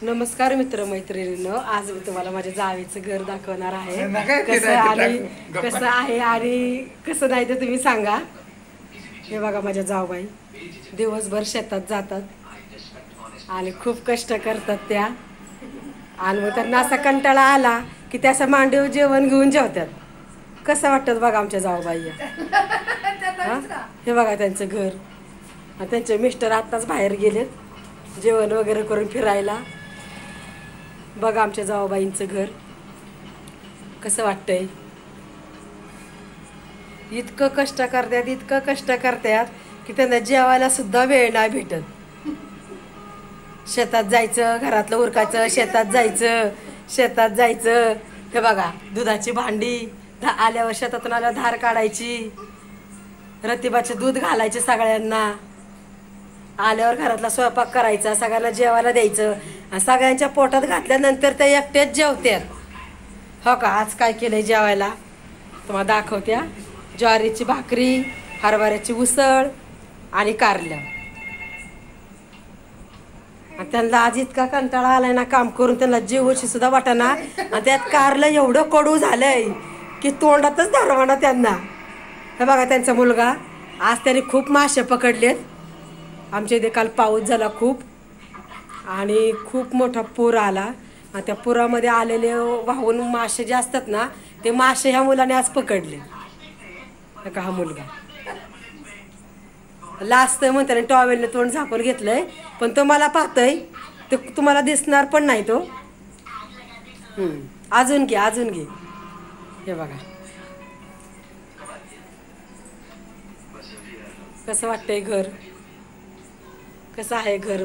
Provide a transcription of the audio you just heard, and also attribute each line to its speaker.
Speaker 1: नमस्कार मित्र मैत्रिणींनो, आज मी तुम्हाला माझ्या जावेचं घर दाखवणार आहे। कसं आहे आणि कसं नाही ते तुम्ही सांगा। हे बघा माझ्या जावबाई दिवसभर शेतात जातात आणि खूप कष्ट करतात त्या, आणि मग त्यांना असा कंटाळा आला की त्या असं मांडीवर जेवण घेऊन जेवतात। कसं वाटतं बघा आमच्या जावबाई। हे बघा त्यांचं घर, आणि त्यांचे मिस्टर आत्ताच बाहेर गेलेत जेवण वगैरे करून फिरायला। बघा आमच्या जावबाईंचं घर कसं वाटतंय। इतकं कष्ट करतात की त्यांना जेवायला सुद्धा वेळ नाही भेटत। शेतात जायचं, घरातलं उरकायचं, शेतात जायचं। हे बघा दुधाची भांडी, आल्यावर शेतातून आल्यावर धार काढायची, रतिबाचे दूध घालायचे सगळ्यांना, आल्यावर घरातला स्वयंपाक करायचा, सगळ्यांना जेवायला द्यायचं, आणि सगळ्यांच्या पोटात घातल्यानंतर ते एकटेच जेवतात। हो का, आज काय केलंय जेवायला तुम्हाला दाखवत्या। ज्वारीची भाकरी, हरभऱ्याची उसळ आणि कारलं। आणि त्यांना आज इतका कंटाळा आलाय ना काम करून, त्यांना जेवूशी सुद्धा वाटेना, आणि त्यात कारलं एवढं कडू झालंय की तोंडातच धरवाना त्यांना। हे बघा त्यांचा मुलगा, आज त्याने खूप मासे पकडलेत। आमच्या इथे काल पाऊस झाला खूप, आणि खूप मोठा पूर आला, आणि त्या पुरामध्ये आलेले वाहून मासे जे असतात ना, ते मासे ह्या मुलाने आज पकडले। का हा मुलगा लाजतोय म्हणताना टॉवेलने तोंड झाकून घेतलंय, पण तो मला पाहतोय, ते तुम्हाला दिसणार पण नाही तो। अजून घे। हे बघा कसं वाटतंय घर, कसं आहे घर।